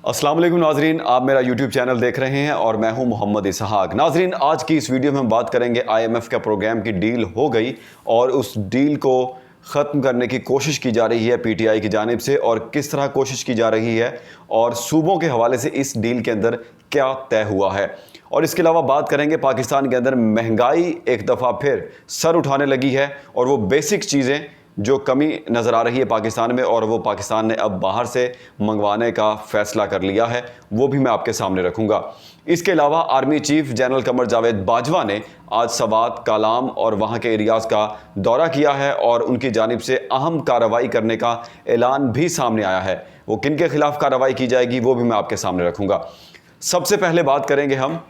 अस्सलाम वालेकुम नाजरीन, आप मेरा यूट्यूब चैनल देख रहे हैं और मैं हूं मोहम्मद इसहाक। नाजरीन, आज की इस वीडियो में हम बात करेंगे IMF का प्रोग्राम की डील हो गई और उस डील को ख़त्म करने की कोशिश की जा रही है PTI की जानिब से, और किस तरह कोशिश की जा रही है और सूबों के हवाले से इस डील के अंदर क्या तय हुआ है। और इसके अलावा बात करेंगे पाकिस्तान के अंदर महंगाई एक दफ़ा फिर सर उठाने लगी है और वो बेसिक चीज़ें जो कमी नज़र आ रही है पाकिस्तान में, और वो पाकिस्तान ने अब बाहर से मंगवाने का फ़ैसला कर लिया है, वो भी मैं आपके सामने रखूँगा। इसके अलावा army chief general Qamar Javed Bajwa ने आज सवात, कालाम और वहाँ के एरियाज़ का दौरा किया है और उनकी जानिब से अहम कार्रवाई करने का ऐलान भी सामने आया है। वो किन के ख़िलाफ़ कार्रवाई की जाएगी वो भी मैं आपके सामने रखूँगा। सबसे पहले बात करेंगे हम,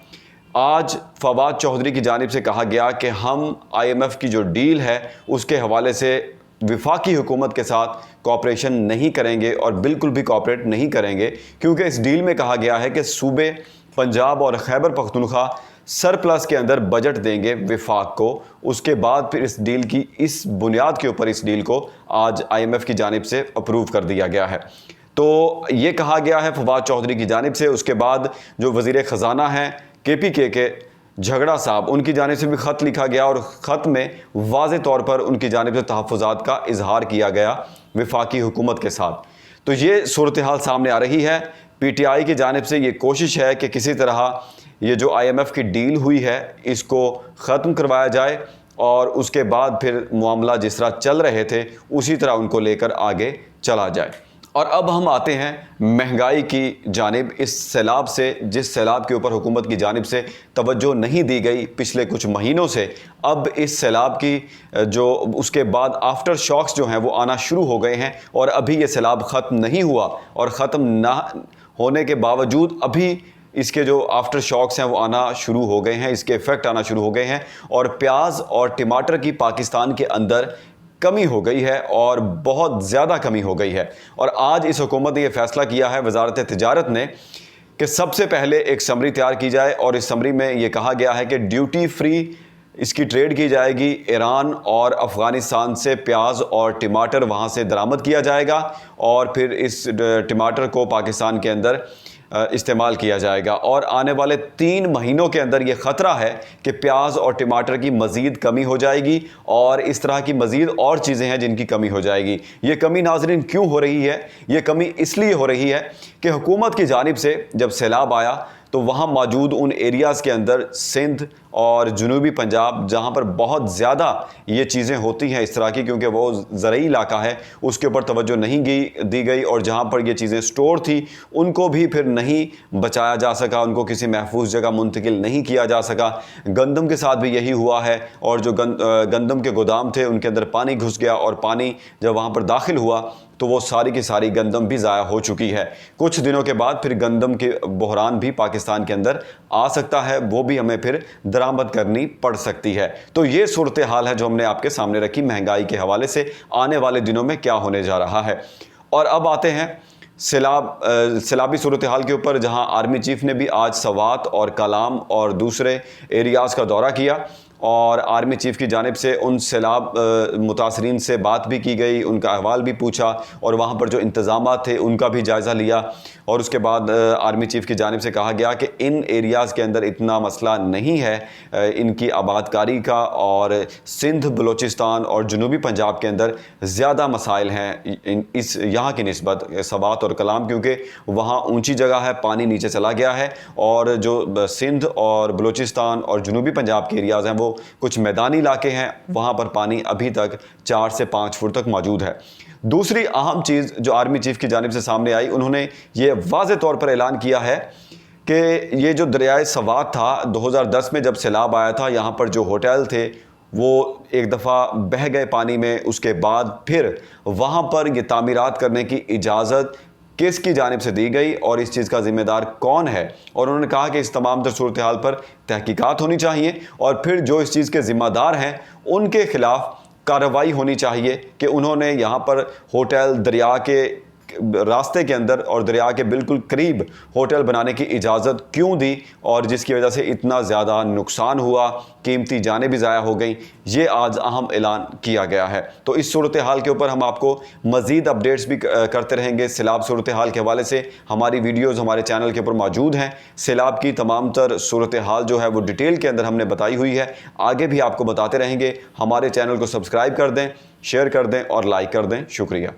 आज फवाद चौधरी की जानिब से कहा गया कि हम IMF की जो डील है उसके हवाले से वफाकी हुकूमत के साथ कोऑपरेशन नहीं करेंगे और बिल्कुल भी कोऑपरेट नहीं करेंगे, क्योंकि इस डील में कहा गया है कि सूबे पंजाब और खैबर पख्तूनख्वा सरप्लस के अंदर बजट देंगे वफाक को। उसके बाद फिर इस डील की इस बुनियाद के ऊपर इस डील को आज IMF की जानिब से अप्रूव कर दिया गया है। तो ये कहा गया है फवाद चौधरी की जानिब से। उसके बाद जो वज़ीर ख़जाना हैं KPK के झगड़ा साहब, उनकी जानिब से भी ख़त लिखा गया और ख़त में वाज़े तौर पर उनकी जानिब से तहफ़्फ़ुज़ात का इजहार किया गया वफाकी हुकूमत के साथ। तो ये सूरत हाल सामने आ रही है। PTI की जानिब से ये कोशिश है कि किसी तरह ये जो IMF की डील हुई है इसको ख़त्म करवाया जाए और उसके बाद फिर मामला जिस तरह चल रहे थे उसी तरह उनको लेकर आगे चला जाए। और अब हम आते हैं महंगाई की जानिब। इस सैलाब से, जिस सैलाब के ऊपर हुकूमत की जानिब से तवज्जो नहीं दी गई पिछले कुछ महीनों से, अब इस सैलाब की जो उसके बाद आफ्टर शॉक्स जो हैं वो आना शुरू हो गए हैं और अभी ये सैलाब ख़त्म नहीं हुआ, और ख़त्म ना होने के बावजूद अभी इसके जो आफ्टर शॉक्स हैं वो आना शुरू हो गए हैं, इसके इफ़ेक्ट आना शुरू हो गए हैं। और प्याज और टमाटर की पाकिस्तान के अंदर कमी हो गई है और बहुत ज़्यादा कमी हो गई है। और आज इस हुकूमत ने यह फ़ैसला किया है, वजारत तिजारत ने, कि सबसे पहले एक समरी तैयार की जाए और इस समरी में यह कहा गया है कि ड्यूटी फ्री इसकी ट्रेड की जाएगी। ईरान और अफ़गानिस्तान से प्याज और टमाटर वहाँ से दरामद किया जाएगा और फिर इस टमाटर को पाकिस्तान के अंदर इस्तेमाल किया जाएगा। और आने वाले 3 महीनों के अंदर ये ख़तरा है कि प्याज और टमाटर की मज़ीद कमी हो जाएगी और इस तरह की मज़ीद और चीज़ें हैं जिनकी कमी हो जाएगी। ये कमी नाज़रीन क्यों हो रही है? ये कमी इसलिए हो रही है कि हुकूमत की जानिब से जब सैलाब आया तो वहाँ मौजूद उन एरियाज़ के अंदर सिंध और जनूबी पंजाब, जहाँ पर बहुत ज़्यादा ये चीज़ें होती हैं इस तरह की, क्योंकि वो ज़रई इलाका है, उसके ऊपर तवज्जो नहीं दी गई और जहाँ पर ये चीज़ें स्टोर थी उनको भी फिर नहीं बचाया जा सका, उनको किसी महफूज जगह मुंतकिल नहीं किया जा सका। गंदम के साथ भी यही हुआ है, और जो गंदम के गोदाम थे उनके अंदर पानी घुस गया और पानी जब वहाँ पर दाखिल हुआ तो वो सारी की सारी गंदम भी ज़ाया हो चुकी है। कुछ दिनों के बाद फिर गंदम के बहरान भी पाकिस्तान के अंदर आ सकता है, वो भी हमें फिर दरामद करनी पड़ सकती है। तो ये सूरत हाल है जो हमने आपके सामने रखी महंगाई के हवाले से आने वाले दिनों में क्या होने जा रहा है। और अब आते हैं सैलाबी सूरत हाल के ऊपर, जहां आर्मी चीफ ने भी आज सवात और कलाम और दूसरे एरियाज़ का दौरा किया और आर्मी चीफ की जानिब से उन सैलाब मुतासरीन से बात भी की गई, उनका अहवाल भी पूछा और वहाँ पर जो इंतज़ामात थे उनका भी जायज़ा लिया। और उसके बाद आर्मी चीफ की जानिब से कहा गया कि इन एरियाज़ के अंदर इतना मसला नहीं है इनकी आबादकारी का, और सिंध, बलूचिस्तान और जनूबी पंजाब के अंदर ज़्यादा मसाइल हैं इस यहाँ की निस्बत सवात और कलाम, क्योंकि वहाँ ऊंची जगह है, पानी नीचे चला गया है, और जो सिंध और बलूचिस्तान और जनूबी पंजाब के एरियाज़ हैं वो कुछ मैदानी इलाके हैं, वहाँ पर पानी अभी तक 4 से 5 फुट तक मौजूद है। दूसरी अहम चीज़ जो आर्मी चीफ की जानिब से सामने आई, उन्होंने ये वाज़े तौर पर ऐलान किया है कि ये जो दरियाए सवात था 2010 में जब सैलाब आया था, यहाँ पर जो होटल थे वो एक दफ़ा बह गए पानी में, उसके बाद फिर वहाँ पर ये तामीरात करने की इजाज़त किसकी जानिब से दी गई और इस चीज़ का ज़िम्मेदार कौन है। और उन्होंने कहा कि इस तमाम तर सूरत हाल पर तहकीकात होनी चाहिए और फिर जो इस चीज़ के ज़िम्मेदार हैं उनके ख़िलाफ़ कार्रवाई होनी चाहिए कि उन्होंने यहाँ पर होटल दरिया के راستے کے اندر اور دریا کے بالکل قریب ہوٹل بنانے کی اجازت کیوں دی اور جس کی وجہ سے اتنا زیادہ نقصان ہوا، قیمتی جانیں بھی ضائع ہو گئیں، یہ آج اہم اعلان کیا گیا ہے۔ تو اس صورتحال کے اوپر ہم آپ کو مزید اپڈیٹس بھی کرتے رہیں گے۔ سیلاب صورتحال کے حوالے سے ہماری ویڈیوز ہمارے چینل کے اوپر موجود ہیں۔ سیلاب کی تمام تر صورتحال جو ہے وہ ڈیٹیل کے اندر ہم نے بتائی ہوئی ہے، آگے بھی آپ کو بتاتے رہیں گے۔ ہمارے چینل کو سبسکرائب کر دیں، شیئر کر دیں اور لائک کر دیں۔ شکریہ۔